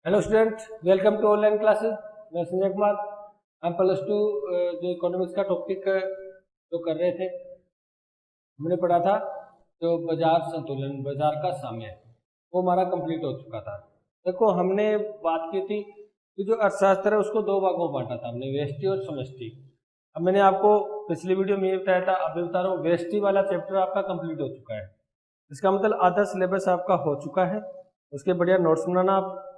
Hello student, welcome to online classes. मैं संजय कुमार। हम +2 जो इकोनॉमिक्स का टॉपिक जो कर रहे थे, हमने पढ़ा था जो बाजार संतुलन, बाजार का साम्य, वो हमारा कंप्लीट हो चुका था। देखो, हमने बात की थी कि जो अर्थशास्त्र है उसको दो भागों में बांटा था हमने, व्यष्टि और समष्टि। अब मैंने आपको पिछली वीडियो में ये बताया था, अभी बता रहा हूँ, व्यष्टि वाला चैप्टर आपका कंप्लीट हो चुका है। इसका मतलब आधा सिलेबस आपका हो चुका है। उसके बढ़िया नोट्स बनाना आप,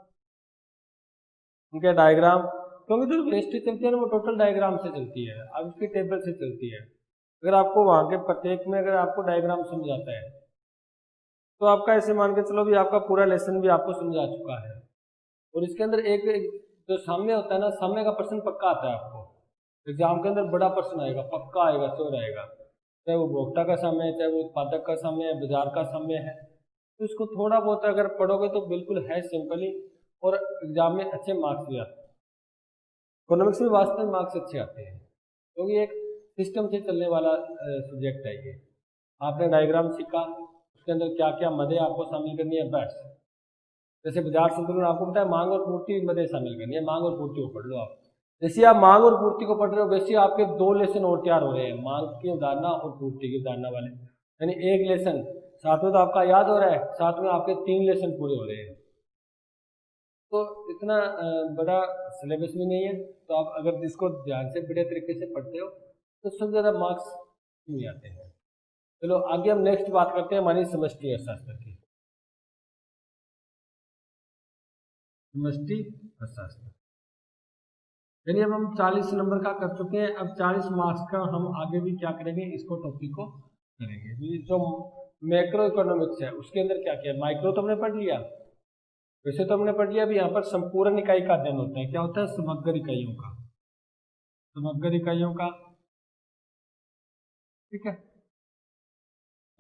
उनके डायग्राम, क्योंकि जो वेस्टी चलती है ना वो टोटल डायग्राम से चलती है, अब उसकी टेबल से चलती है। अगर आपको वहां के प्रत्येक में अगर आपको डायग्राम समझ आता है तो आपका ऐसे मान के चलो भी आपका पूरा लेसन भी आपको समझ आ चुका है। और इसके अंदर एक जो साम्य होता है ना, साम्य का प्रश्न पक्का आता है आपको एग्जाम के अंदर, बड़ा प्रश्न आएगा, पक्का आएगा, श्योर आएगा। चाहे वो उपभोक्ता का साम्य है, चाहे वो उत्पादक का साम्य है, बाजार का साम्य है, तो इसको थोड़ा बहुत अगर पढ़ोगे तो बिल्कुल है सिंपल ही, और एग्जाम में अच्छे मार्क्स भी आते हैं। इकोनॉमिक्स में वास्तव में मार्क्स अच्छे आते हैं क्योंकि एक सिस्टम से चलने वाला सब्जेक्ट है ये। आपने डायग्राम सीखा, उसके अंदर क्या क्या मदे आपको शामिल करनी है, बस। जैसे बाजार संतुलन आपको पता है, मांग और पूर्ति मदे शामिल करनी है, मांग और पूर्ति को पढ़ लो आप। जैसे आप मांग और पूर्ति को पढ़ रहे हो वैसे आपके दो लेसन और तैयार हो रहे हैं, मांग की अवधारणा और पूर्ति की अवधारणा वाले, यानी एक लेसन साथ में तो आपका याद हो रहा है, साथ में आपके 3 लेसन पूरे हो रहे हैं। तो इतना बड़ा सिलेबस भी नहीं है, तो आप अगर इसको ध्यान से बढ़िया तरीके से पढ़ते हो तो सबसे ज़्यादा मार्क्स नहीं आते हैं। चलो आगे हम नेक्स्ट बात करते हैं हमारी समष्टि अर्थशास्त्र की। समष्टि अर्थशास्त्र यानी अब हम 40 नंबर का कर चुके हैं, अब 40 मार्क्स का हम आगे भी क्या करेंगे, इसको टॉपिक को करेंगे। ये जो मैक्रो इकोनॉमिक्स है उसके अंदर क्या क्या है, माइक्रो तो हमने पढ़ लिया, वैसे तो हमने पढ़ लिया। अभी यहाँ पर संपूर्ण इकाई का अध्ययन होता है। क्या होता है? समग्र इकाइयों का, समग्र इकाइयों का, ठीक है।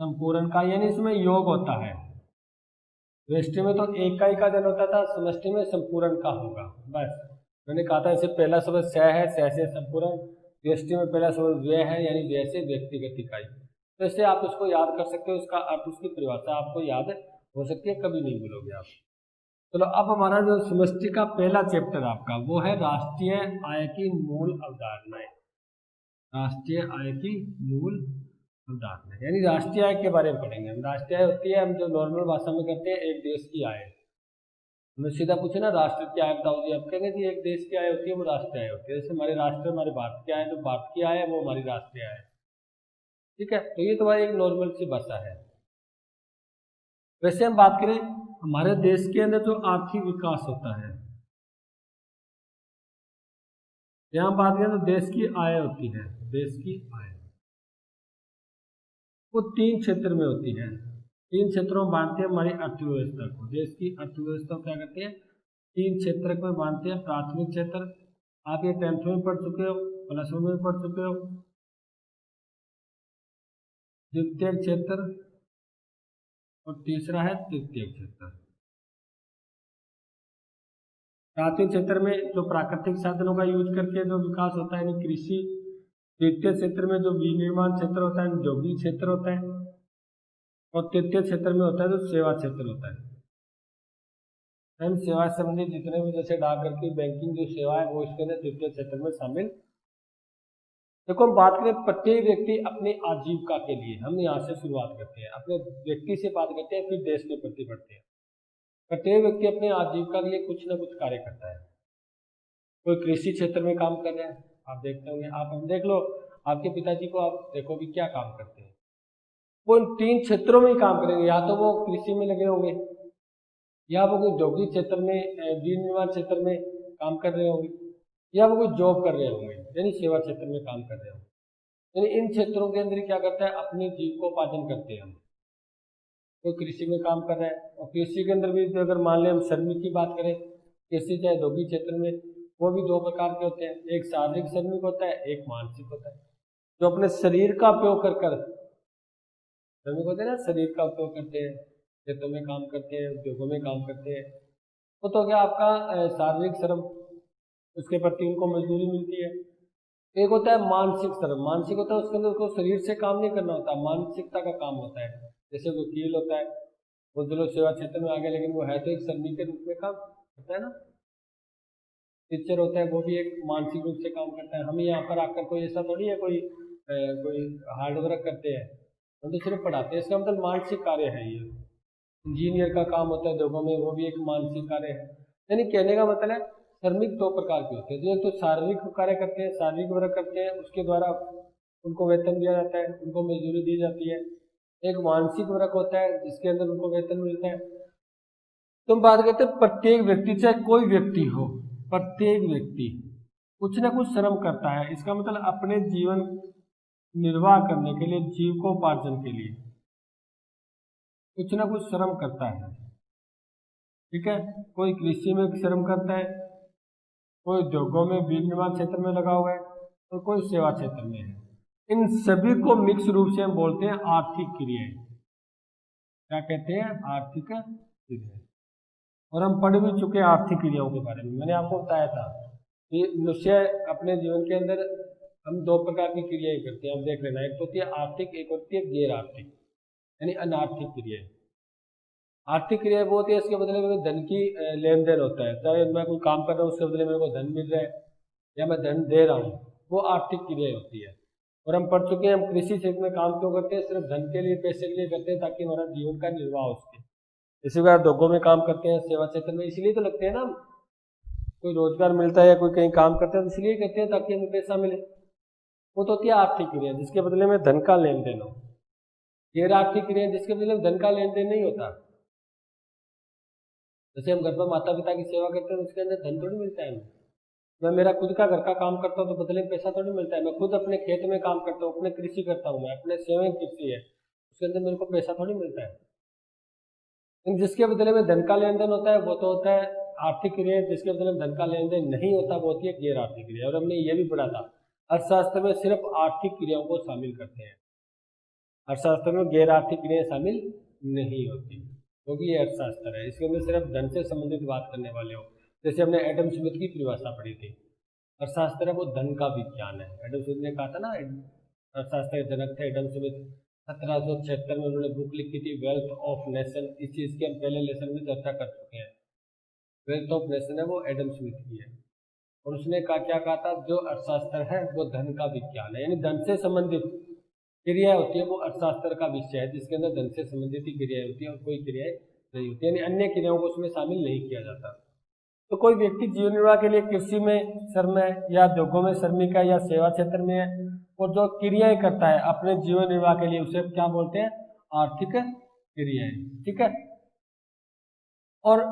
संपूर्ण का यानी इसमें योग होता है। व्यष्टि में तो एक का अध्ययन होता था, समष्टि में संपूर्ण का होगा, बस। मैंने कहा था इसे पहला शब्द स है, स से संपूर्ण। व्यष्टि में पहला शब्द व्यय है, यानी व्यय से व्यक्तिगत इकाई। तो इससे आप उसको याद कर सकते हो, उसका अर्थ, उसकी परिभाषा आपको याद हो सकती है, कभी नहीं भूलोगे आप। चलो, अब हमारा जो समष्टि का पहला चैप्टर आपका वो है राष्ट्रीय आय की मूल अवधारणाएं। राष्ट्रीय आय की मूल अवधारणा यानी राष्ट्रीय आय के बारे में पढ़ेंगे हम। राष्ट्रीय आय होती है, हम जो नॉर्मल भाषा में करते हैं, एक देश की आय। हमें सीधा पूछे ना राष्ट्र की आय बताओ जी, आप कहेंगे जी एक देश की आय होती है, वो राष्ट्रीय आय होती है। जैसे हमारे राष्ट्र, हमारे भारत की आय, जो भारत की आय है वो हमारी राष्ट्रीय आय है, ठीक है। तो ये तुम्हारी एक नॉर्मल सी भाषा है। वैसे हम बात करें हमारे देश के अंदर जो आर्थिक विकास होता है, यहाँ बात करें तो देश की आय होती है, देश की आय वो 3 क्षेत्र में होती है। 3 क्षेत्रों में बांटते हैं हमारी अर्थव्यवस्था को। देश की अर्थव्यवस्था को क्या करते हैं? 3 क्षेत्र में बांटते हैं। प्राथमिक क्षेत्र, आप ये 10th में पढ़ चुके हो, +1 में पढ़ चुके हो। द्वितीय क्षेत्र और तीसरा है तृतीय क्षेत्र। प्राथमिक क्षेत्र में जो प्राकृतिक साधनों का यूज करके जो विकास होता है, यानी कृषि। द्वितीय क्षेत्र में जो विनिर्माण क्षेत्र होता है, औद्योगिक क्षेत्र होता है। और तृतीय क्षेत्र में होता है जो सेवा क्षेत्र होता है। एवं सेवा से संबंधित जितने भी, जैसे डाक घर की बैंकिंग जो सेवा है, वो इसके अंदर तृतीय क्षेत्र में शामिल। देखो, हम बात करें प्रत्येक व्यक्ति अपनी आजीविका के लिए, हम यहाँ से शुरुआत करते हैं, अपने व्यक्ति से बात करते हैं, फिर देश के प्रति बढ़ते हैं। प्रत्येक व्यक्ति अपनी आजीविका के लिए कुछ ना कुछ कार्य करता है। कोई कृषि क्षेत्र में काम कर रहे हैं, आप देखते होंगे, आप हम देख लो, आपके पिताजी को आप देखो कि क्या काम करते हैं। वो इन 3 क्षेत्रों में ही काम करेंगे, या तो वो कृषि में लगे होंगे, या वो कोई औद्योगिक क्षेत्र में, विनिर्माण क्षेत्र में काम कर रहे होंगे, या वो कोई जॉब कर रहे होंगे, यानी सेवा क्षेत्र में काम कर रहे होंगे। यानी इन क्षेत्रों के अंदर क्या करता है, अपनी जीविकोपार्जन करते हैं हम। कोई कृषि में काम कर रहा है, और कृषि के अंदर भी तो अगर मान लें हम श्रमिक की बात करें, कृषि चाहे औद्योगिक क्षेत्र में, वो भी 2 प्रकार के होते हैं, एक शारीरिक श्रमिक होता है, एक मानसिक होता है। जो अपने शरीर का उपयोग कर कर श्रमिक होते हैं ना, शरीर का उपयोग करते हैं, खेतों में काम करते हैं, उद्योगों में काम करते हैं, वो तो क्या आपका शारीरिक श्रम, उसके प्रति उनको मजदूरी मिलती है। एक होता है मानसिक श्रम, मानसिक होता है उसके अंदर उसको शरीर से काम नहीं करना होता, मानसिकता का काम होता है। जैसे वकील होता है, वो जो लोग सेवा क्षेत्र में आ गए लेकिन वो है तो एक श्रमिक के रूप में काम करता है ना। टीचर होता है वो भी एक मानसिक रूप से काम करता है। हम यहाँ पर आकर कोई ऐसा थोड़ी है कोई हार्ड वर्क करते हैं, हम तो सिर्फ पढ़ाते हैं। इसका मतलब मानसिक कार्य है ये। इंजीनियर का काम होता है उद्योगों में, वो भी एक मानसिक कार्य है। यानी कहने का मतलब है श्रमिक दो प्रकार के होते हैं, जो एक तो शारीरिक कार्य करते हैं, शारीरिक वर्क करते हैं, उसके द्वारा उनको वेतन दिया जाता है, उनको मजदूरी दी जाती है। एक मानसिक वर्क होता है जिसके अंदर उनको वेतन मिलता है। तुम बात करते हैं प्रत्येक व्यक्ति, चाहे कोई व्यक्ति हो, प्रत्येक व्यक्ति कुछ ना कुछ श्रम करता है। इसका मतलब अपने जीवन निर्वाह करने के लिए, जीविकोपार्जन के लिए कुछ ना कुछ श्रम करता है। ठीक है, कोई कृषि में श्रम करता है, कोई उद्योगों में, विनिर्माण क्षेत्र में लगा हुआ है, और कोई सेवा क्षेत्र में है। इन सभी को मिक्स रूप से हम बोलते हैं आर्थिक क्रियाएं। क्या कहते हैं? आर्थिक क्रियाएं। और हम पढ़ भी चुके हैं आर्थिक क्रियाओं के बारे में। मैंने आपको बताया था कि मनुष्य अपने जीवन के अंदर हम दो प्रकार की क्रियाएं करते हैं। अब देख लेना, एक तो होती है आर्थिक, एक होती है गैर आर्थिक यानी अनार्थिक क्रियाएं। आर्थिक क्रिया वो होती है इसके बदले में धन की लेन देन होता है। चाहे मैं कोई काम कर रहा हूँ उसके बदले मेरे को धन मिल रहा है या मैं धन दे रहा हूँ, वो आर्थिक क्रिया होती है। और हम पढ़ चुके हैं हम कृषि क्षेत्र में काम क्यों करते हैं? सिर्फ धन के लिए, पैसे के लिए करते हैं ताकि हमारा जीवन का निर्वाह हो सके। इसी प्रकार उद्योगों में काम करते हैं, सेवा क्षेत्र में इसलिए तो लगते हैं ना। कोई रोजगार मिलता है या कोई कहीं काम करते हैं तो इसलिए करते हैं ताकि हमें पैसा मिले। वो तो होती है आर्थिक क्रिया जिसके बदले में धन का लेन देन हो। गैर आर्थिक क्रिया जिसके बदले में धन का लेन देन नहीं होता। जैसे हम घर पर माता पिता की सेवा करते हैं तो उसके अंदर धन थोड़ी मिलता है हमें। मैं मेरा खुद का घर का काम करता हूँ तो बदले में पैसा थोड़ी मिलता है। मैं खुद अपने खेत में काम करता हूँ, अपने कृषि करता हूँ, मैं अपने स्वयं कृषि है, उसके अंदर मेरे को पैसा थोड़ी मिलता है। लेकिन जिसके बदले में धन का लेन देन होता है वो तो होता है आर्थिक क्रिया। जिसके बदले में धन का लेन देन नहीं होता वो होती है गैर आर्थिक क्रिया। और हमने ये भी पढ़ा था अर्थशास्त्र में सिर्फ आर्थिक क्रियाओं को शामिल करते हैं, अर्थशास्त्र में गैर आर्थिक क्रियाएं शामिल नहीं होती, क्योंकि ये अर्थशास्त्र है। इसके अंदर सिर्फ धन से संबंधित बात करने वाले हो। जैसे हमने एडम स्मिथ की परिभाषा पढ़ी थी, अर्थशास्त्र है वो धन का विज्ञान है। एडम स्मिथ ने कहा था ना, अर्थशास्त्र के जनक थे एडम स्मिथ। 1776 में उन्होंने बुक लिखी थी वेल्थ ऑफ नेशन। इस चीज़ की हम पहले लेसन में चर्चा कर चुके हैं। वेल्थ ऑफ नेशन है वो एडम स्मिथ की है। और उसने क्या कहा था? जो अर्थशास्त्र है वो धन का विज्ञान है, यानी धन से संबंधित क्रिया होती है वो अर्थशास्त्र का विषय है, जिसके अंदर धन से संबंधित ही क्रियाएं होती है और कोई क्रियाएं नहीं होती, यानी अन्य क्रियाओं को उसमें शामिल नहीं किया जाता। तो कोई व्यक्ति जीवन निर्वाह के लिए कृषि में श्रम है या उद्योगों में श्रमिक है या सेवा क्षेत्र में है, और जो क्रियाएं करता है अपने जीवन निर्वाह के लिए उसे क्या बोलते हैं? आर्थिक क्रियाएं। ठीक है। और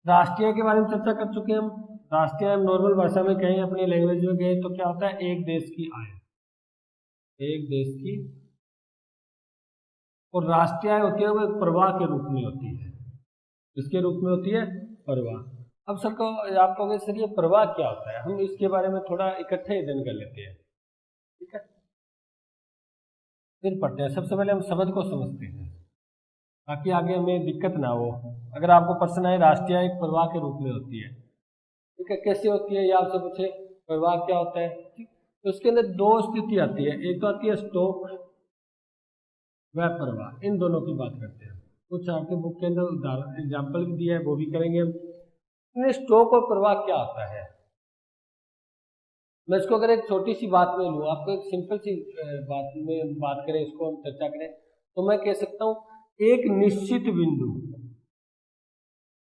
राष्ट्रीय के बारे में चर्चा कर चुके हैं हम। राष्ट्रीय हम नॉर्मल भाषा में कहें, अपनी लैंग्वेज में कहें तो क्या होता है? एक देश की आय, एक देश की। और राष्ट्रीय आय होती है वो एक प्रवाह के रूप में होती है। किसके रूप में होती है? प्रवाह। अब सर को आप कहोगे सर ये प्रवाह क्या होता है? हम इसके बारे में थोड़ा इकट्ठे अध्ययन कर लेते हैं। ठीक है, फिर पढ़ते हैं। सबसे पहले हम शब्द को समझते हैं ताकि आगे हमें दिक्कत ना हो। अगर आपको प्रश्न आए राष्ट्रीय आय एक प्रवाह के रूप में होती है, ठीक है, कैसे होती है ये आपसे पूछे, प्रवाह क्या होता है? ठीक, तो उसके अंदर दो स्थिति आती है, एक तो आती है स्टॉक व प्रवाह। इन दोनों की बात करते हैं। कुछ आपके बुक के अंदर उदाहरण एग्जाम्पल भी दिया है, वो भी करेंगे हम। स्टॉक और प्रवाह क्या होता है? मैं इसको अगर एक छोटी सी बात में लूँ, आपको एक सिंपल सी बात में बात करें, इसको हम चर्चा करें, तो मैं कह सकता हूँ एक निश्चित बिंदु,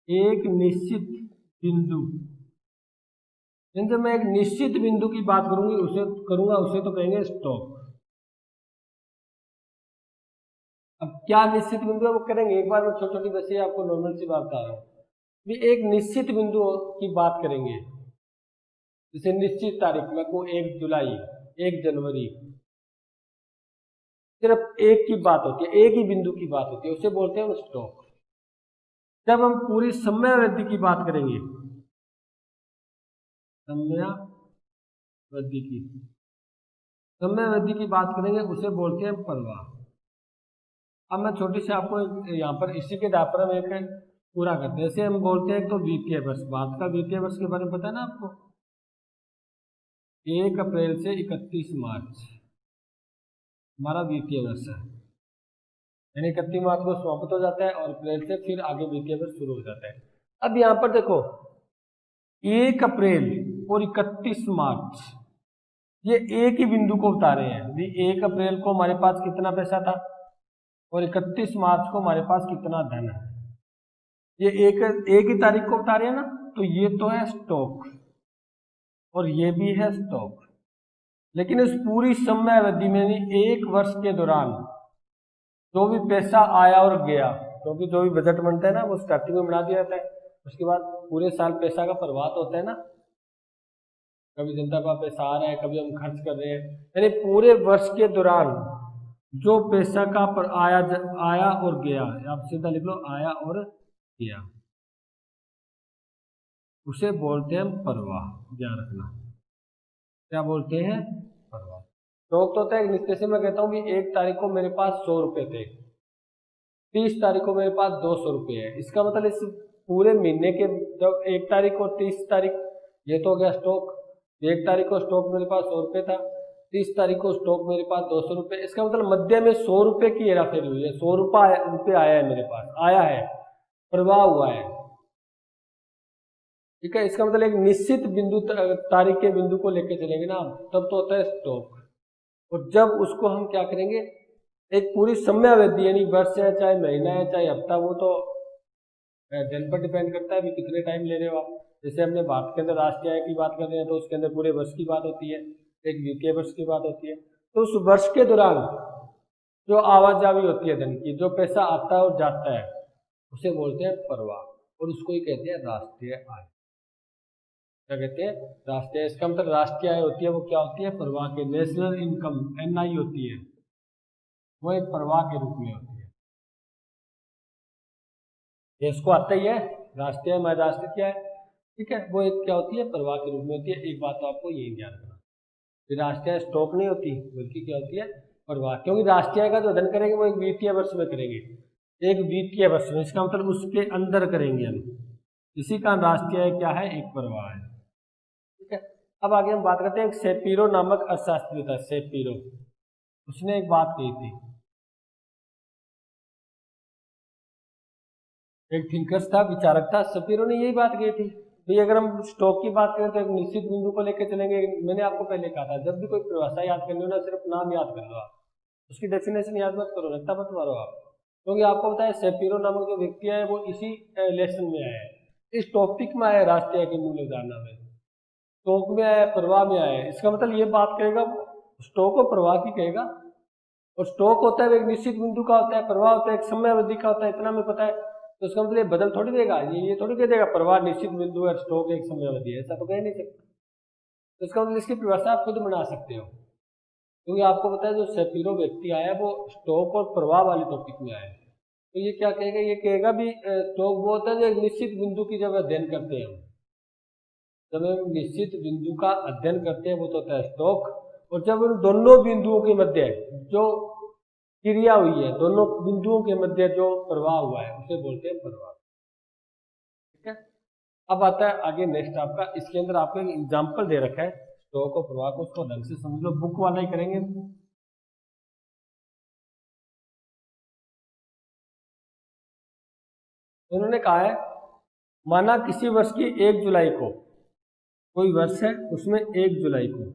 एक निश्चित बिंदु, जब मैं एक निश्चित बिंदु की बात करूंगा उसे तो कहेंगे स्टॉक। अब क्या निश्चित बिंदु है वो करेंगे, एक बार मैं छोटी छोटी वैसे आपको नॉर्मल सी बात बता रहा हूँ। एक निश्चित बिंदु की बात करेंगे, जैसे निश्चित तारीख में को 1 जुलाई, 1 जनवरी, सिर्फ एक की बात होती है, एक ही बिंदु की बात होती है, उसे बोलते हैं स्टॉक। जब हम पूरी समयावधि की बात करेंगे, समयावधि की बात करेंगे उसे बोलते हैं प्रवाह। अब मैं छोटी सी आपको यहाँ पर इसी के आधार पर हम एक पूरा करते हैं। जैसे हम बोलते हैं तो वित्तीय वर्ष, भारत का वित्तीय वर्ष के बारे में पता है ना आपको? 1 अप्रैल से 31 मार्च हमारा वित्तीय वर्ष है। यानी 31 मार्च को समाप्त हो जाता है और अप्रैल से फिर आगे वित्तीय वर्ष शुरू हो जाता है। अब यहाँ पर देखो 1 अप्रैल और 31 मार्च ये एक ही बिंदु को बता रहे हैं। 1 अप्रैल को हमारे पास कितना पैसा था और 31 मार्च को हमारे पास कितना धन है, ये एक ही तारीख को बता रहे हैं ना। तो ये तो है स्टॉक और ये भी है स्टॉक, लेकिन इस पूरी समय अवधि में नहीं, 1 वर्ष के दौरान जो भी पैसा आया और गया, क्योंकि जो भी बजट बनता है ना वो स्टार्टिंग में बना दिया जाता है, उसके बाद पूरे साल पैसा का प्रवाह तो होता है ना, कभी जनता का पैसा आ रहा है, कभी हम खर्च कर रहे हैं, यानी पूरे वर्ष के दौरान जो पैसा का आया और गया, आप सीधा लिख लो आया और गया, उसे बोलते हैं प्रवाह। ध्यान रखना, क्या बोलते हैं? प्रवाह। स्टॉक तो होता है, जैसे मैं कहता हूँ कि 1 तारीख को मेरे पास 100 रुपए थे, 30 तारीख को मेरे पास 200 रुपये है, इसका मतलब इस पूरे महीने के जब 1 तारीख और 30 तारीख, ये तो हो गया स्टॉक। 1 तारीख को स्टॉक मेरे पास 100 रुपये था, 30 तारीख को स्टॉक मेरे पास 200 रुपये, इसका मतलब मध्य में 100 रुपये की हेराफेरी हुई है, 100 रुपये आया है मेरे पास, आया है, प्रवाह हुआ है, ठीक है। इसका मतलब एक निश्चित बिंदु तारीख के बिंदु को लेकर चलेंगे ना, तब तो होता है स्टॉक। और जब उसको हम क्या करेंगे, एक पूरी समय अवधि यानी वर्ष है, चाहे महीना है, चाहे हफ्ता, वो तो दिन पर डिपेंड करता है भी कितने टाइम ले रहे हो आप। जैसे हमने भारत के अंदर राष्ट्रीय आय की बात कर रहे हैं तो उसके अंदर पूरे वर्ष की बात होती है, एक वित्तीय वर्ष की बात होती है। तो उस वर्ष के दौरान जो आवाजाही होती है धन की, जो पैसा आता है और जाता है, उसे बोलते हैं प्रवाह, और उसको ही कहते हैं राष्ट्रीय आय। क्या कहते हैं? राष्ट्रीय। इसका मतलब राष्ट्रीय आय होती है वो क्या होती है? प्रवाह के, नेशनल इनकम NI होती है, वो एक प्रवाह के रूप में होती है। इसको आता ही है राष्ट्रीय, मैं राष्ट्र क्या है, ठीक है, वो एक क्या होती है? प्रवाह के रूप में होती है। एक बात तो आपको यही ध्यान रखना, राष्ट्रीय स्टॉक नहीं होती बल्कि क्या होती है? प्रवाह। क्योंकि राष्ट्रीय का जो अध्ययन करेंगे वो एक वित्तीय वर्ष में करेंगे, एक वित्तीय वर्ष में, इसका मतलब उसके अंदर करेंगे हम, इसी का राष्ट्रीय क्या है? एक प्रवाह है, ठीक है। अब आगे हम बात करते हैं, एक शेपिरो नामक अर्थशास्त्री था, शेपिरो, उसने एक बात कही थी, एक थिंकर्स था, विचारक था, शेपिरो ने यही बात कही थी भाई अगर हम स्टॉक की बात करें तो एक निश्चित बिंदु को लेकर चलेंगे। मैंने आपको पहले कहा था जब भी कोई परिभाषा याद करनी हो ना, सिर्फ नाम याद कर लो आप, उसकी डेफिनेशन याद मत करो, रट्टा मत मारो आप, क्योंकि आपको पता है शेपिरो नामक जो व्यक्ति है वो इसी लेसन में आया है, इस टॉपिक में आया, राष्ट्रीय की मूल अवधारणा में, स्टॉक में आया, प्रवाह में आया है। इसका मतलब ये बात कहेगा, स्टॉक और प्रवाह की कहेगा, और स्टॉक होता है एक निश्चित बिंदु का होता है, प्रवाह होता है एक समय अवधि का होता है, इतना हमें पता है। तो इसका मतलब बदल थोड़ी देगा, ये थोड़ी कह देगा प्रवाह निश्चित बिंदु है, स्टॉक एक समय अवधि है, ऐसा तो कह नहीं सकता। तो इसका मतलब इसकी परिभाषा आप खुद बना सकते हो, क्योंकि आपको पता है जो शेपिरो व्यक्ति आया वो स्टॉक और प्रवाह वाले टॉपिक में आया है। तो ये क्या कहेगा? ये कहेगा भी स्टॉक वो होता है जो एक निश्चित बिंदु की जब अध्ययन करते हैं, जब हम निश्चित बिंदु का अध्ययन करते हैं वो तो होता है स्टॉक, और जब उन दोनों बिंदुओं के मध्य जो क्रिया हुई है, दोनों बिंदुओं के मध्य जो प्रवाह हुआ है उसे बोलते हैं प्रवाह, ठीक है। अब आता है आगे नेक्स्ट आपका, इसके अंदर आपको एक एग्जाम्पल दे रखा है स्टॉक और प्रवाह को, उसको ढंग से समझ लो, बुक वाला ही करेंगे। उन्होंने कहा है, माना किसी वर्ष की 1 जुलाई को, कोई वर्ष है उसमें 1 जुलाई को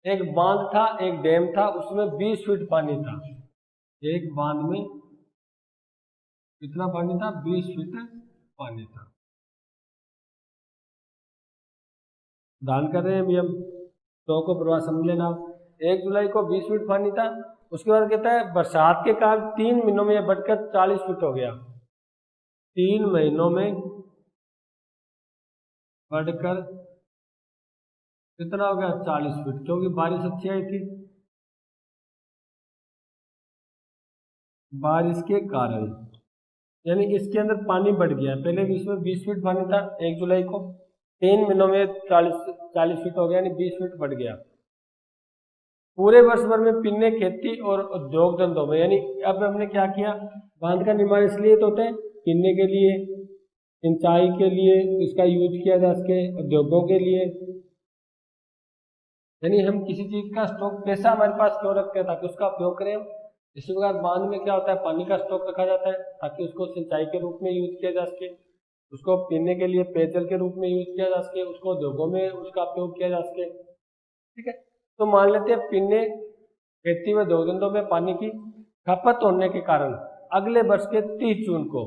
एक बांध था, एक डैम था, उसमें 20 फीट पानी था, एक बांध में कितना पानी था? 20 फीट पानी था। दान कर रहे हैं अभी हम, स्टॉक को प्रवाह समझ लेना। 1 जुलाई को 20 फीट पानी था, उसके बाद कहता है बरसात के कारण 3 महीनों में बढ़कर 40 फीट हो गया, 3 महीनों में बढ़कर कितना हो गया? 40 फीट, क्योंकि बारिश अच्छी आई थी, बारिश के कारण, यानी इसके अंदर पानी बढ़ गया। पहले भी इसमें 20 फीट पानी था 1 जुलाई को, 3 महीनों में 40 फीट हो गया, यानी 20 फीट बढ़ गया। पूरे वर्ष भर में पीने, खेती और उद्योग धंधों में, यानी अब हमने क्या किया, बांध का निर्माण इसलिए तो होता है पीने के लिए, सिंचाई के लिए, इसका यूज किया जा सके, उद्योगों के लिए, यानी हम किसी चीज का स्टॉक पैसा हमारे पास क्यों रखते हैं, ताकि उसका उपयोग करें हम। इसी प्रकार बांध में क्या होता है, पानी का स्टॉक रखा जाता है ताकि उसको सिंचाई के रूप में यूज किया जा सके, उसको पीने के लिए पेयजल के रूप में यूज किया जा सके, उसको उद्योगों में उसका उपयोग किया जा सके। ठीक है, तो मान लेते हैं पीने, खेती व उद्योग धंधों में पानी की खपत होने के कारण अगले वर्ष के 30 जून को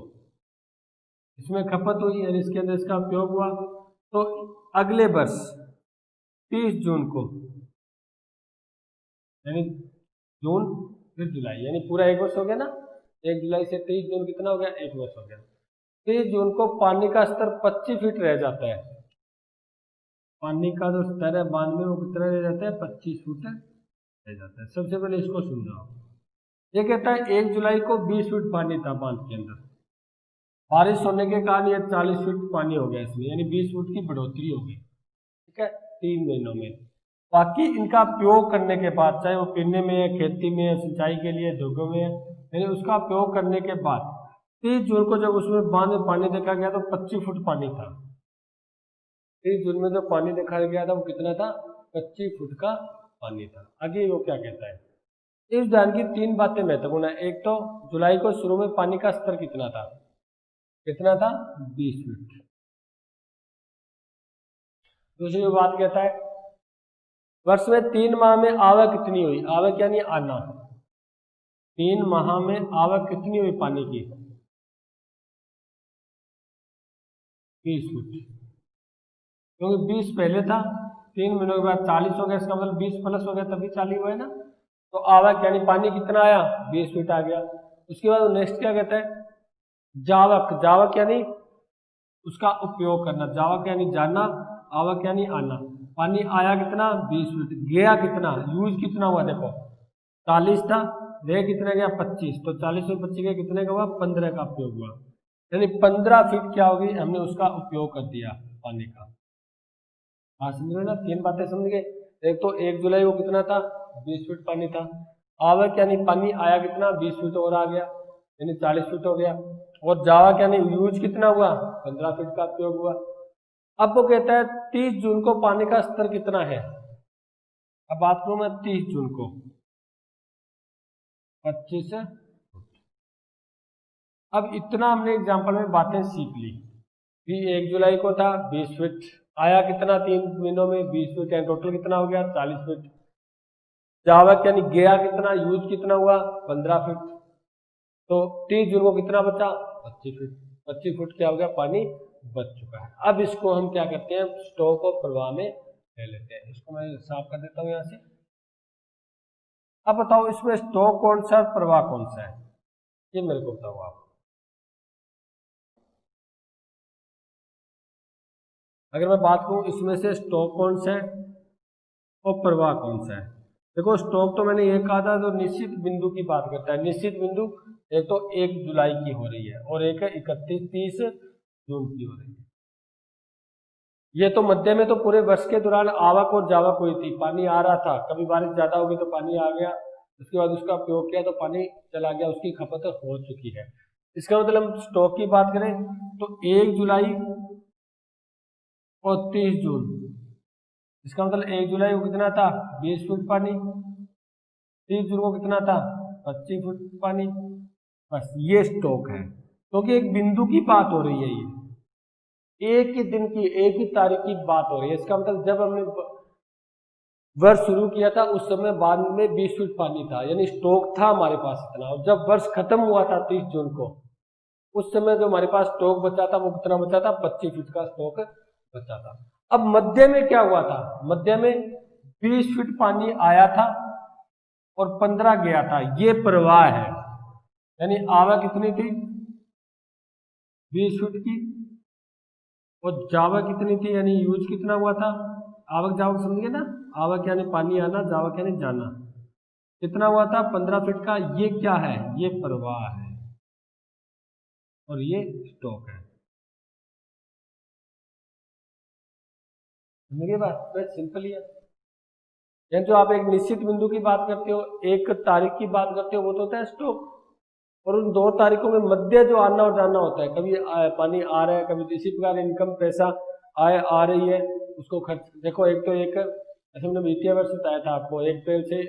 इसमें खपत हुई और इसके अंदर इसका उपयोग हुआ, तो अगले वर्ष 30 जून को, यानी जून फिर जुलाई, यानी पूरा एक वर्ष हो गया ना, 1 जुलाई से 30 जून कितना हो गया, एक वर्ष हो गया। 30 जून को पानी का स्तर 25 फीट रह जाता है। पानी का जो स्तर है बांध में वो कितना रह जाता है, 25 फुट रह जाता है। सबसे पहले इसको समझाओ। ये कहता है 1 जुलाई को 20 फीट पानी था बांध के अंदर, बारिश होने के कारण ये 40 फीट पानी हो गया इसमें, यानी 20 फुट की बढ़ोतरी होगी। ठीक है, 3 महीनों में। बाकी इनका उपयोग करने के बाद, चाहे वो पीने में है, खेती में है, सिंचाई के लिए, उद्योगों में है, यानी उसका उपयोग करने के बाद 30 जून को जब उसमें बांध में पानी देखा गया तो 25 फुट पानी था। 30 जून में जो पानी देखा गया था वो कितना था, 25 फुट का पानी था। आगे वो क्या कहता है, इस ध्यान की 3 बातें महत्वपूर्ण है। एक तो जुलाई को शुरू में पानी का स्तर कितना था, 20 फीट। दूसरी बात कहता है वर्ष में 3 माह में आवक कितनी हुई, आवक यानी आना, 3 माह में आवक कितनी हुई पानी की, 20 फुट, क्योंकि 20 पहले था, 3 महीनों के बाद 40 हो गया, इसका मतलब 20 प्लस हो गया तभी 40 हुआ है ना। तो आवक यानी पानी कितना आया, 20 फीट आ गया। उसके बाद नेक्स्ट क्या कहता है, जावक, जावक यानी उसका उपयोग करना, जावक यानी जाना, आवक यानी आना। पानी आया कितना, 20 फीट, गया कितना, यूज कितना हुआ, देखो 40 था, रह कितने गया, 25, तो 40 में 25 गया, कितने का हुआ, 15 का उपयोग हुआ, यानी 15 फीट क्या होगी, हमने उसका उपयोग कर दिया पानी का। हाँ समझ रहे ना, 3 बातें समझ गए। एक तो 1 जुलाई को कितना था, 20 फीट पानी था। आवक यानी पानी आया कितना, 20 फीट और आ गया, यानी 40 फीट हो गया। और जावक यानी यूज कितना हुआ, 15 फीट का उपयोग हुआ। अब वो कहता है 30 जून को पानी का स्तर कितना है। अब बात करूं मैं 30 जून को, 25 फुट। अब इतना हमने एग्जाम्पल में बातें सीख ली कि 1 जुलाई को था 20 फीट, आया कितना 3 महीनों में, 20 फीट, यानी टोटल कितना हो गया, 40 फीट। जावक यानी गया कितना, यूज कितना हुआ, 15 फीट। तो 30 जून को कितना बचा, 25 फीट। 25 फुट क्या हो गया, पानी बच चुका है। अब इसको हम क्या करते हैं, स्टॉक और प्रवाह में ले लेते हैं। इसको मैं साफ कर देता हूं यहां से। अब बताओ इसमें स्टॉक कौन सा है, प्रवाह कौन सा है, ये मेरे को बताओ आप। अगर मैं बात करूं इसमें से स्टॉक कौन सा है और प्रवाह कौन सा है। देखो स्टॉक तो मैंने ये कहा था जो निश्चित बिंदु की बात करता है। निश्चित बिंदु एक तो 1 जुलाई की हो रही है और एक है 30 जून की हो रही है। ये तो मध्य में तो पूरे वर्ष के दौरान आवक और जावक हुई थी, पानी आ रहा था, कभी बारिश ज्यादा होगी तो पानी आ गया, उसके बाद उसका उपयोग किया तो पानी चला गया, उसकी खपत हो चुकी है। इसका मतलब हम स्टॉक की बात करें तो 1 जुलाई और 30 जून, इसका मतलब 1 जुलाई को कितना था, 20 फुट पानी, 30 जून को कितना था, 25 फुट पानी। बस ये स्टॉक है, क्योंकि एक बिंदु की बात हो रही है, ये एक ही दिन की, एक ही तारीख की बात हो रही है। इसका मतलब जब हमने वर्ष शुरू किया था उस समय बाद में 20 फीट पानी था, यानी स्टॉक था हमारे पास इतना, और जब वर्ष खत्म हुआ था 30 जून को, उस समय जो हमारे पास स्टॉक बचा था वो कितना बचा था, 25 फीट का स्टॉक बचा था। अब मध्य में क्या हुआ था, मध्य में 20 फीट पानी आया था और 15 गया था, ये प्रवाह है। यानी आवक कितनी थी, 20 फीट की, और जावक कितनी थी, यानी यूज कितना हुआ था। आवक जावक समझिए ना, आवक यानी पानी आना, जावक यानी जाना, कितना हुआ था, 15 फीट का। ये क्या है, ये प्रवाह है और ये स्टॉक है। मेरी बात बस सिंपल ही है। यानी जो आप एक निश्चित बिंदु की बात करते हो, एक तारीख की बात करते हो, वो तो होता है स्टॉक, और उन 2 तारीखों में मध्य जो आना और जाना होता है, कभी पानी आ रहा है, कभी इसी प्रकार इनकम पैसा आय आ रही है, उसको खर्च। देखो एक तो एक ऐसे हमने वित्तीय वर्ष बताया था आपको 1 अप्रैल से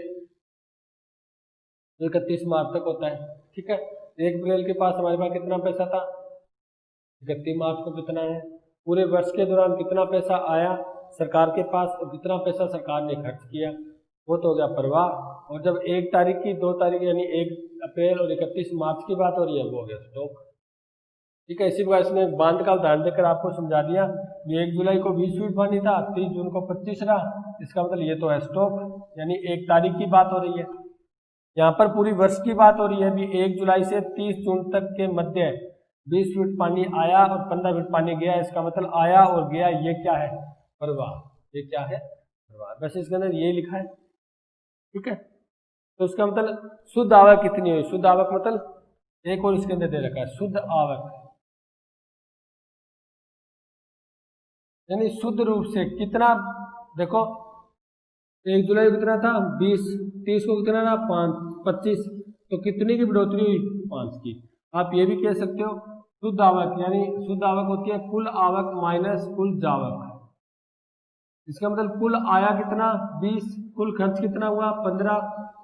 31 मार्च तक होता है, ठीक है। 1 अप्रैल के पास हमारे पास कितना पैसा था, 31 मार्च को कितना है, पूरे वर्ष के दौरान कितना पैसा आया सरकार के पास और कितना पैसा सरकार ने खर्च किया, वो तो हो गया प्रवाह। और जब 1 तारीख की 2 तारीख यानी 1 अप्रैल और 31 मार्च की बात हो रही है, वो हो गया स्टॉक, ठीक है। इसी प्रकार इसने बांध का उदाहरण देकर आपको समझा दिया। ये 1 जुलाई को 20 फीट पानी था, 30 जून को 25 रहा, इसका मतलब ये तो है स्टॉक, यानी 1 तारीख की बात हो रही है। यहाँ पर पूरी वर्ष की बात हो रही है, अभी 1 जुलाई से 30 जून तक के मध्य 20 फीट पानी आया और 15 फीट पानी गया, इसका मतलब आया और गया, ये क्या है, प्रवाह, ये क्या है, प्रवाह। वैसे इसके अंदर ये लिखा है, ठीक है। तो इसका मतलब शुद्ध आवक कितनी हुई, शुद्ध आवक मतलब एक और इसके अंदर दे रखा है शुद्ध आवक, यानी शुद्ध रूप से कितना। देखो 1 जुलाई को कितना था 20, 30 को कितना था 5, 25, तो कितनी की बढ़ोतरी हुई 5 की। आप ये भी कह सकते हो शुद्ध आवक, यानी शुद्ध आवक होती है कुल आवक माइनस कुल जावक। इसका मतलब कुल आया कितना 20, कुल खर्च कितना हुआ 15,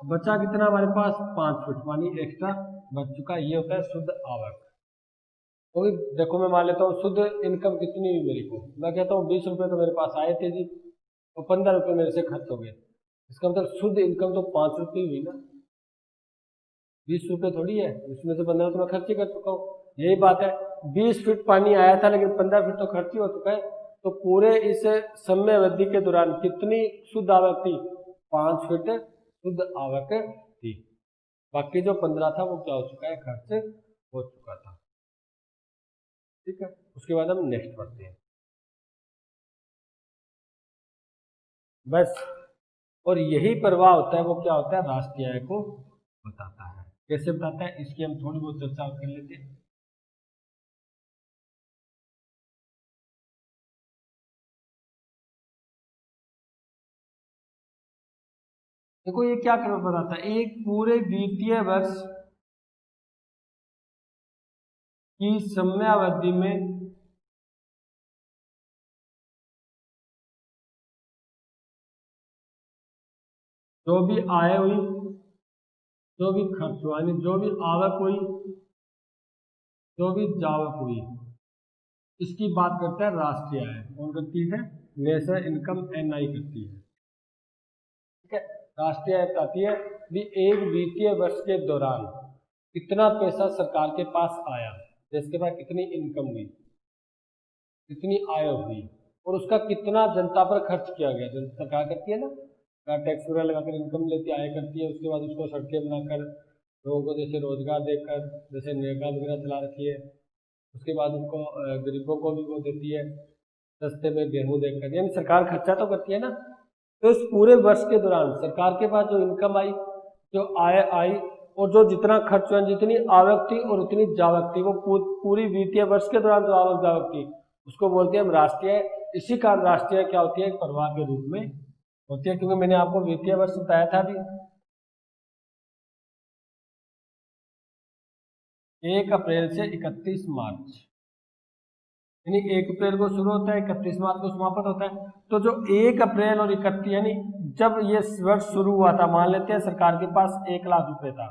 बचा कितना हमारे पास 5 फीट पानी एक्स्ट्रा बच चुका, ये होता है शुद्ध आवक। तो देखो मैं मान लेता हूँ शुद्ध इनकम कितनी हुई मेरे को, मैं कहता हूँ 20 रुपये तो मेरे पास आए थे जी, तो 15 रुपये मेरे से खर्च हो गए, इसका मतलब शुद्ध इनकम तो 5 रुपये हुई ना, 20 रुपये थोड़ी है, उसमें से 15 तो मैं खर्च ही कर चुका हूँ। यही बात है, 20 फीट पानी आया था लेकिन 15 फीट तो खर्च ही हो चुका है, तो पूरे इस समय अवधि के दौरान कितनी शुद्ध आवक थी, 5 फीट शुद्ध आवक थी, बाकी जो 15 था वो क्या हो चुका है, खर्च हो चुका था, ठीक है। उसके बाद हम नेक्स्ट पढ़ते हैं बस। और यही प्रवाह होता है, वो क्या होता है, राष्ट्रीय आय को बताता है। कैसे बताता है, इसकी हम थोड़ी बहुत चर्चा कर लेते हैं। देखो ये क्या कर बताता है, एक पूरे वित्तीय वर्ष की समयावधि में जो भी आय हुई, जो भी खर्च हुआ, यानी जो भी आवक हुई, जो भी जावक हुई, इसकी बात करता है राष्ट्रीय आय। कौन करती है, नेशनल इनकम एनआई करती है, ठीक है। राष्ट्रीय आय बताती है भी एक वित्तीय वर्ष के दौरान कितना पैसा सरकार के पास आया, देश के पास कितनी इनकम हुई, कितनी आय हुई, और उसका कितना जनता पर खर्च किया गया। जनता सरकार करती है ना, टैक्स वगैरह लगाकर इनकम लेती आय करती है, उसके बाद उसको सड़कें बनाकर लोगों को जैसे रोजगार देकर, जैसे नरेगा वगैरह चला रखी है, उसके बाद उनको गरीबों को भी वो देती है सस्ते में गेहूं देकर, यानी सरकार खर्चा तो करती है ना। तो इस पूरे वर्ष के दौरान सरकार के पास जो इनकम आई, जो आय आई, और जो जितना खर्च हुआ, जितनी आवक थी और उतनी जावक थी, वो पूरी वित्तीय वर्ष के दौरान जो आवक जावक थी उसको बोलते हैं हम राष्ट्रीय। इसी कारण राष्ट्रीय क्या होती है, एक प्रवाह के रूप में होती है, क्योंकि मैंने आपको वित्तीय वर्ष बताया था अभी 1 अप्रैल से 31 मार्च, यानी 1 अप्रैल को शुरू होता है, 31 मार्च को समाप्त होता है। तो जो 1 अप्रैल और 31, यानी जब ये वर्ष शुरू हुआ था, मान लेते हैं सरकार के पास 1 लाख रुपए था,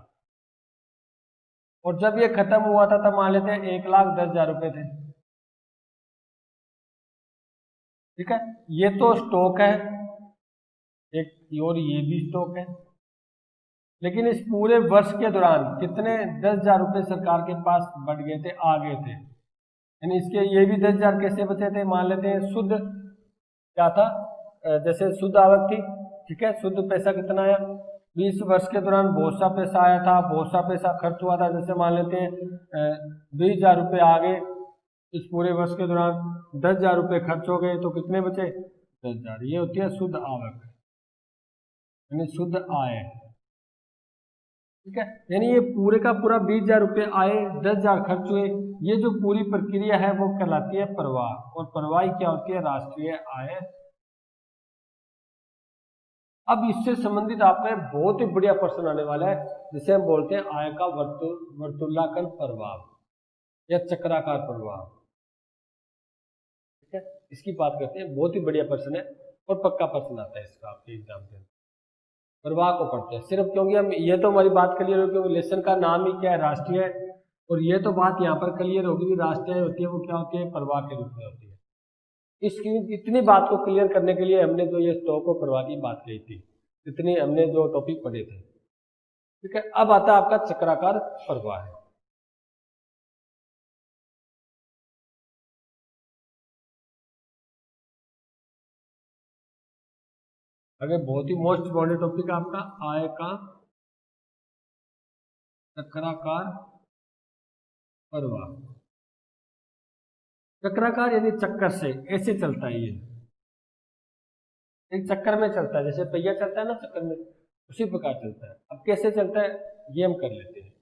और जब ये खत्म हुआ था तब मान लेते हैं 1,10,000 रुपए थे, ठीक है। ये तो स्टॉक है एक, और ये भी स्टॉक है, लेकिन इस पूरे वर्ष के दौरान कितने 10,000 रुपए सरकार के पास बढ़ गए थे, आ गए थे, यानी इसके ये भी 10,000 कैसे बचे थे, मान लेते हैं शुद्ध क्या था, जैसे शुद्ध आवक थी, ठीक है। शुद्ध पैसा कितना आया, 20 वर्ष के दौरान बहुत सा पैसा आया था, बहुत सा पैसा खर्च हुआ था, जैसे मान लेते हैं 20,000 रुपये आ गए इस पूरे वर्ष के दौरान, 10,000 रुपये खर्च हो गए, तो कितने बचे 10,000, ये होती है शुद्ध आवक, यानी शुद्ध आय, ठीक है। यानी ये पूरे का पूरा 20,000 रुपये आए, 10,000 खर्च हुए, ये जो पूरी प्रक्रिया है वो कहलाती है प्रवाह, और प्रवाह क्या होती है, राष्ट्रीय आय। अब इससे संबंधित आपका बहुत ही बढ़िया प्रश्न आने वाला है, जिसे हम बोलते हैं आय का वर्तुलाकार प्रभाव या चक्राकार प्रभाव, ठीक है। इसकी बात करते हैं, बहुत ही बढ़िया प्रश्न है। और पक्का प्रश्न आता है इसका आपके एग्जाम के अंदर। प्रवाह को पढ़ते हैं सिर्फ, क्योंकि हम ये तो हमारी बात क्लियर होगी क्योंकि लेसन का नाम ही क्या है, राष्ट्रीय है। और ये तो बात यहाँ पर क्लियर होगी कि राष्ट्रीय होती है वो क्या होती है, प्रवाह के रूप में होती है। इसकी इतनी बात को क्लियर करने के लिए हमने जो ये स्टॉक और प्रवाह की बात कही थी, इतनी हमने जो टॉपिक पढ़े थे, ठीक है। अब आता है आपका चक्राकार प्रवाह है। आगे बहुत ही मोस्ट इम्पोर्टेंट टॉपिक है आपका आय का चक्राकार प्रवाह। चक्राकार यानी चक्कर से, ऐसे चलता है ये, एक चक्कर में चलता है, जैसे पहिया चलता है ना चक्कर में, उसी प्रकार चलता है। अब कैसे चलता है ये हम कर लेते हैं,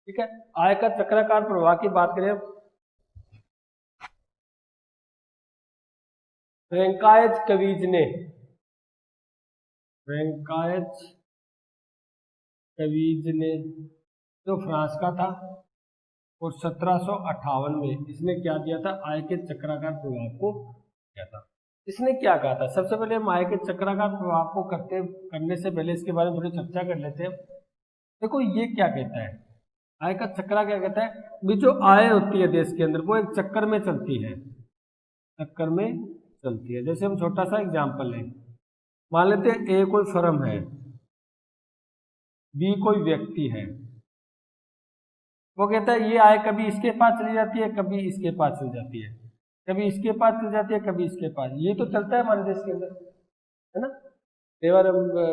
ठीक है। आय का चक्राकार प्रवाह की बात करें, फ्रैंकाइज कवीज ने, फ्रैंकाइज कवीज ने जो फ्रांस का था, और 1758 में इसने क्या दिया था, आय के चक्राकार प्रभाव को किया था। इसने क्या कहा था, सबसे पहले हम आय के चक्राकार प्रभाव को करने से पहले इसके बारे में थोड़ी चर्चा कर लेते हैं। देखो ये क्या कहता है, आय का चक्रा क्या कहता है भी, जो आय होती है देश के अंदर वो एक चक्कर में चलती है, चक्कर में चलती है। जैसे हम छोटा सा एग्जाम्पल लें, मान लेते हैं ए कोई फर्म है, बी कोई व्यक्ति है, वो कहता है ये आय कभी इसके पास चली जाती है, कभी इसके पास चली जाती है, कभी इसके पास चली जाती है, कभी इसके पास। ये तो चलता है हमारे देश के अंदर, है ना। कई बार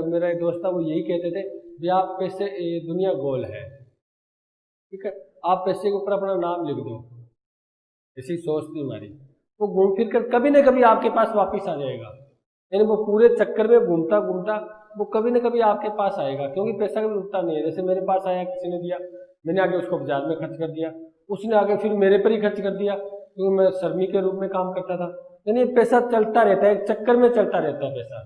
मेरा एक दोस्त था, वो यही कहते थे भी आप पैसे, दुनिया गोल है, ठीक है, आप पैसे के ऊपर अपना नाम लिख दो, ऐसी सोच थी हमारी। वो घूम फिर कर कभी ना कभी आपके पास वापिस आ जाएगा, यानी वो पूरे चक्कर में घूमता घूमता वो कभी ना कभी आपके पास आएगा, क्योंकि पैसा कभी रुकता नहीं है। जैसे मेरे पास आया, किसी ने दिया, मैंने आगे उसको बाजार में खर्च कर दिया, उसने आगे फिर मेरे पर ही खर्च कर दिया, क्योंकि मैं श्रमिक के रूप में काम करता था। यानी पैसा चलता रहता है, एक चक्कर में चलता रहता है पैसा,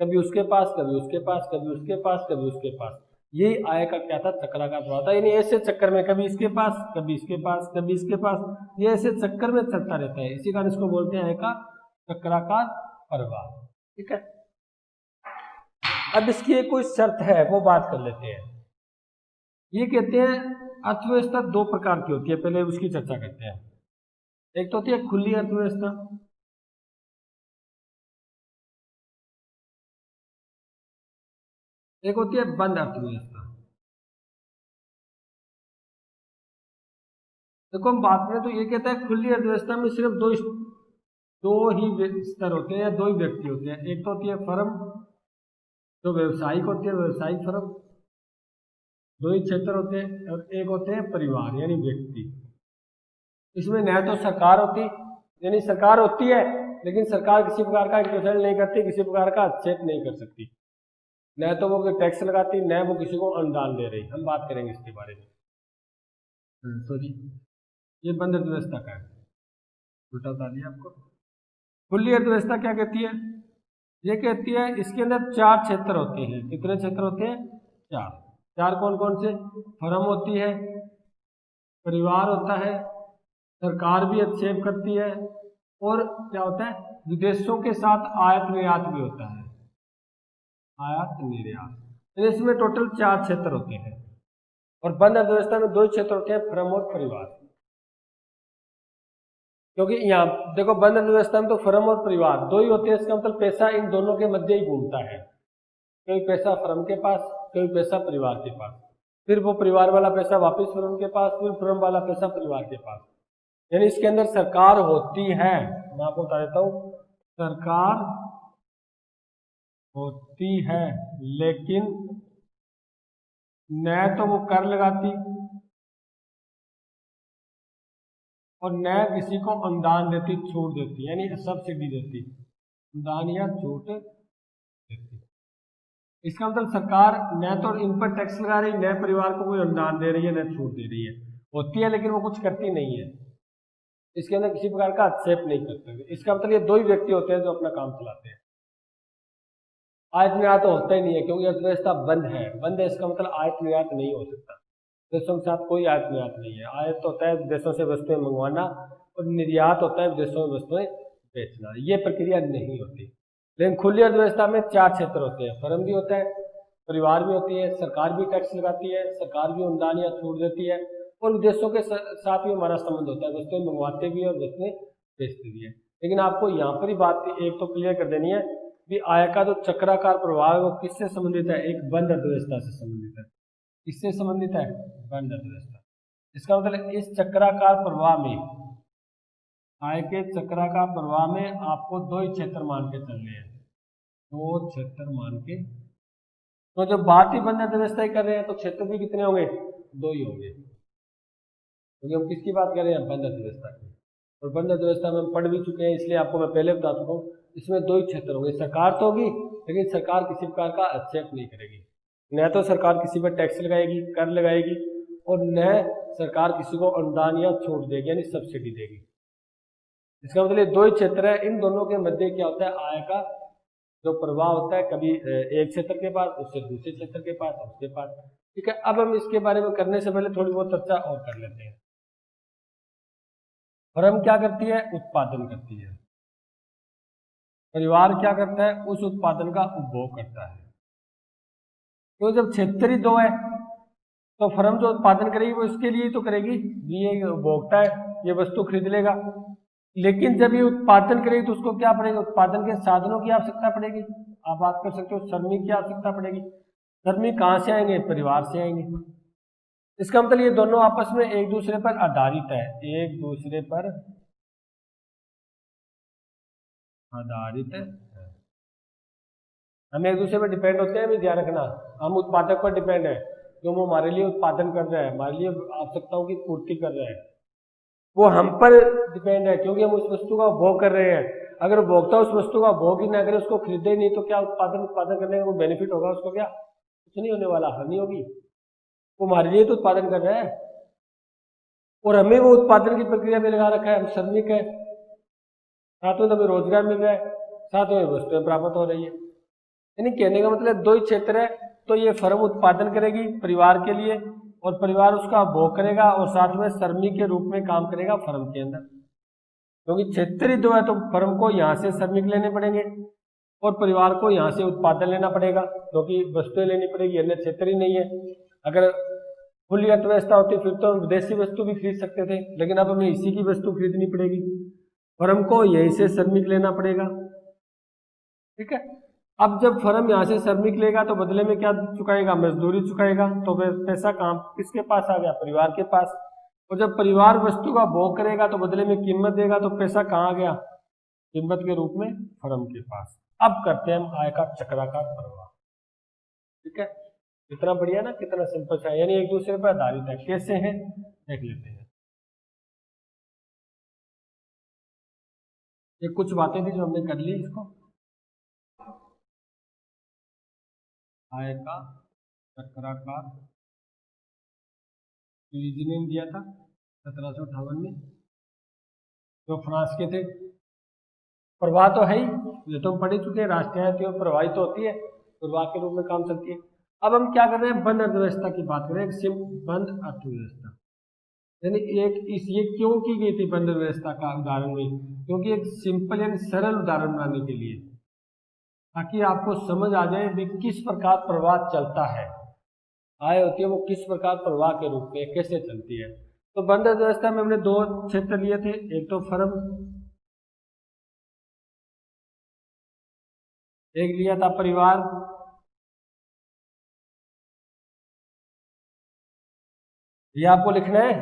कभी उसके पास, कभी उसके पास, कभी उसके पास, कभी उसके पास। यही आय का क्या था, चक्राकार प्रवाह था। यानी ऐसे चक्कर में कभी इसके पास, कभी इसके पास, कभी इसके पास, ये ऐसे चक्कर में चलता रहता है। इसी कारण इसको बोलते हैं आय का चक्राकार प्रवाह, ठीक है। अब इसकी एक कोई शर्त है, वो बात कर लेते हैं। ये कहते हैं अर्थव्यवस्था दो प्रकार की होती है, पहले उसकी चर्चा करते हैं। एक तो होती है खुली अर्थव्यवस्था, एक होती है बंद अर्थव्यवस्था। देखो हम बात करें तो ये कहता है खुली अर्थव्यवस्था में सिर्फ दो ही स्तर होते हैं, या दो ही व्यक्ति होते हैं। एक तो होती है फर्म जो व्यवसायिक होती है, व्यवसायिक फर्म, दो ही क्षेत्र होते हैं, और एक होते हैं परिवार यानी व्यक्ति। इसमें न तो सरकार होती, यानी सरकार होती है लेकिन सरकार किसी प्रकार का इंटरफेयर नहीं करती, किसी प्रकार का हस्तक्षेप नहीं कर सकती, न तो वो टैक्स लगाती, न वो किसी को अनुदान दे रही। हम बात करेंगे इसके बारे में। सॉरी, ये बंद अर्थव्यवस्था का है, उल्टा बता दिया आपको। खुली अर्थव्यवस्था क्या कहती है, ये कहती है इसके अंदर चार क्षेत्र होते हैं। कितने क्षेत्र होते हैं, चार। चार कौन कौन से, फर्म होती है, परिवार होता है, सरकार भी हस्तक्षेप करती है, और क्या होता है, विदेशों के साथ आयात निर्यात भी होता है, आयात निर्यात। इसमें टोटल चार क्षेत्र होते हैं। और बंद अर्थव्यवस्था में दो क्षेत्र होते हैं, फर्म और परिवार। क्योंकि यहाँ देखो बंद अर्थव्यवस्था में तो फर्म और परिवार दो ही होते हैं, इसका मतलब पैसा इन दोनों के मध्य ही घूमता है। कभी पैसा फर्म के पास, कभी पैसा परिवार के पास, फिर वो परिवार वाला पैसा वापस फर्म के पास, फिर फर्म वाला पैसा परिवार के पास। यानी इसके अंदर सरकार होती है, मैं आपको बता देता हूं, सरकार होती है लेकिन न तो वो कर लगाती और न किसी को अनुदान देती, छूट देती, यानी सब्सिडी देती, अनुदान या छूट देती। इसका मतलब सरकार न तो इन पर टैक्स लगा रही, न परिवार को कोई अनुदान दे रही है, न छूट दे रही है। होती है लेकिन वो कुछ करती नहीं है, इसके अंदर किसी प्रकार का हस्तक्षेप नहीं करते। इसका मतलब ये दो ही व्यक्ति होते हैं जो अपना काम चलाते हैं। आयत निर्यात तो होता ही नहीं है, क्योंकि अर्थव्यवस्था बंद है। बंद है इसका मतलब आयत निर्यात नहीं हो सकता, देशों के साथ कोई आयत निर्यात नहीं है। आयत होता है देशों से वस्तुएं मंगवाना, और निर्यात होता है विदेशों में वस्तुएं बेचना। ये प्रक्रिया नहीं होती। लेकिन खुली अर्थव्यवस्था में 4 क्षेत्र होते हैं, फर्म भी होता है, परिवार भी होती है, सरकार भी टैक्स लगाती है, सरकार भी अनुदान या छूट देती है, और विदेशों के साथ भी हमारा संबंध होता है, वस्तुएं मंगवाते भी है और वस्तुएं बेचते भी है। लेकिन आपको यहाँ पर ही बात एक तो क्लियर कर देनी है कि आय का जो चक्राकार प्रभाव है वो किससे संबंधित है, एक बंद अर्थव्यवस्था से संबंधित है। किससे संबंधित है, बंद अर्थव्यवस्था। इसका मतलब इस चक्राकार प्रवाह में, आय के चक्राकार प्रवाह में आपको 2 ही क्षेत्र मान के चलने हैं, 2 क्षेत्र मान के। तो जब बात ही बंद अर्थव्यवस्था ही कर रहे हैं तो क्षेत्र भी कितने होंगे, 2 ही होंगे, क्योंकि हम किसकी बात कर रहे हैं, बंद अर्थव्यवस्था की। और बंद अर्थव्यवस्था में हम पढ़ भी चुके हैं, इसलिए आपको मैं पहले बता चुका हूँ, इसमें 2 ही क्षेत्र होंगे। सरकार तो होगी लेकिन सरकार किसी प्रकार का हस्तक्षेप नहीं करेगी, न तो सरकार किसी पर टैक्स लगाएगी, कर लगाएगी, और न सरकार किसी को अनुदान या छूट देगी यानी सब्सिडी देगी। इसका मतलब 2 ही क्षेत्र है, इन दोनों के मध्य क्या होता है, आय का जो प्रवाह होता है, कभी एक क्षेत्र के पास, उससे दूसरे क्षेत्र के पास, उसके पास। ठीक है, अब हम इसके बारे में करने से पहले थोड़ी बहुत चर्चा और कर लेते हैं। फर्म क्या करती है, उत्पादन करती है। परिवार क्या करता है, उस उत्पादन का उपभोग करता है। तो जब क्षेत्र ही 2 है तो फर्म जो उत्पादन करेगी वो इसके लिए तो करेगी, ये उपभोक्ता है, ये वस्तु खरीद लेगा। लेकिन जब ये उत्पादन करेगी तो उसको क्या पड़ेगा, उत्पादन के साधनों की आवश्यकता पड़ेगी। आप बात कर सकते हो श्रमिक की आवश्यकता पड़ेगी। श्रमिक कहाँ से आएंगे, परिवार से आएंगे। इसका मतलब ये दोनों आपस में एक दूसरे पर आधारित है, एक दूसरे पर आधारित है। हम एक दूसरे पर डिपेंड होते हैं, भी ध्यान रखना। हम उत्पादक पर डिपेंड है, जो वो हमारे लिए उत्पादन कर रहा है, हमारे लिए आवश्यकताओं की पूर्ति कर रहा है, वो हम पर डिपेंड है, क्योंकि हम उस वस्तु का उपभोग कर रहे हैं। अगर उपभोक्ता उस वस्तु का उपभोग ही ना करे, उसको खरीदे नहीं, तो क्या उत्पादन करने का कोई बेनिफिट होगा उसको, क्या कुछ नहीं होने वाला, हानि होगी। वो हमारे लिए तो उत्पादन कर रहा है और हमें वो उत्पादन की प्रक्रिया में लगा रखा है, हम श्रमिक है, साथ में हमें रोजगार मिल रहा है, साथ में वस्तुएं प्राप्त हो रही है। यानी कहने का मतलब 2 ही क्षेत्र है, तो ये फर्म उत्पादन करेगी परिवार के लिए और परिवार उसका उपभोग करेगा और साथ में श्रमिक के रूप में काम करेगा फर्म के अंदर। क्योंकि क्षेत्र ही 2 है तो फर्म को यहाँ से श्रमिक लेने पड़ेंगे और परिवार को यहाँ से उत्पादन लेना पड़ेगा, क्योंकि वस्तुएं लेनी पड़ेगी, अन्य क्षेत्र ही नहीं है। अगर खुली अर्थव्यवस्था होती फिर तो हम विदेशी वस्तु भी खरीद सकते थे, लेकिन अब हमें इसी की वस्तु खरीदनी पड़ेगी, फर्म को यहीं से श्रमिक लेना पड़ेगा। ठीक है, अब जब फर्म यहाँ से श्रमिक लेगा तो बदले में क्या चुकाएगा, मजदूरी चुकाएगा। तो पैसा काम किसके पास आ गया, परिवार के पास। और जब परिवार वस्तु का भोग करेगा तो बदले में कीमत देगा, तो पैसा कहाँ गया, कीमत के रूप में फर्म के पास। अब करते हैं हम आय का चक्राकार प्रवाह। ठीक है, कितना बढ़िया ना, कितना सिंपल सा, यानी एक दूसरे पर आधारित है। कैसे है देख लेते हैं। ये कुछ बातें थी जो हमने कर ली। इसको आय का चक्राकार रीजनिंग दिया था 1758 में, जो फ्रांस के थे। प्रवाह तो है ही, ये तो हम पढ़ चुके हैं, राष्ट्रीय आय प्रवाहित तो होती है, प्रवाह के रूप में काम चलती है। अब हम क्या कर रहे हैं, बंद अर्थव्यवस्था की बात कर रहे हैं, बंद अर्थव्यवस्था। यानी ये क्यों की गई थी बंद अर्थव्यवस्था का उदाहरण में, क्योंकि एक सिंपल यानी सरल उदाहरण बनाने के लिए, ताकि आपको समझ आ जाए भी किस प्रकार प्रवाह चलता है, आय होती है वो किस प्रकार प्रवाह के रूप में कैसे चलती है। तो बंद अर्थव्यवस्था में हमने 2 क्षेत्र लिए थे, एक तो फर्म, एक लिया था परिवार। ये आपको लिखना है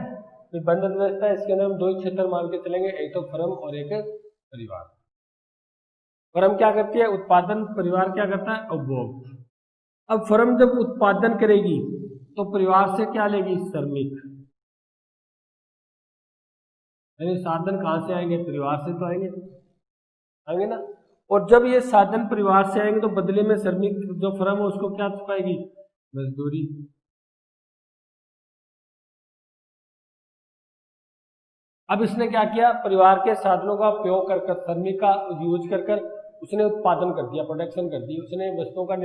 कि बंद अर्थव्यवस्था, इसके अंदर हम 2 ही क्षेत्र मान के चलेंगे, एक तो फर्म और एक परिवार। फर्म क्या करती है, उत्पादन, परिवार क्या करता है, उपभोग। अब फर्म जब उत्पादन करेगी तो परिवार से क्या लेगी, श्रमिक, यानी साधन कहाँ से आएंगे, परिवार से तो आएंगे ना। और जब ये साधन परिवार से आएंगे तो बदले में श्रमिक जो फर्म है उसको क्या चुकाएगी, मजदूरी। अब इसने क्या किया, परिवार के साधनों का उपयोग कर श्रमिक का यूज कर उसने उत्पादन कर दिया, प्रोडक्शन कर दी, उसने वस्तुओं का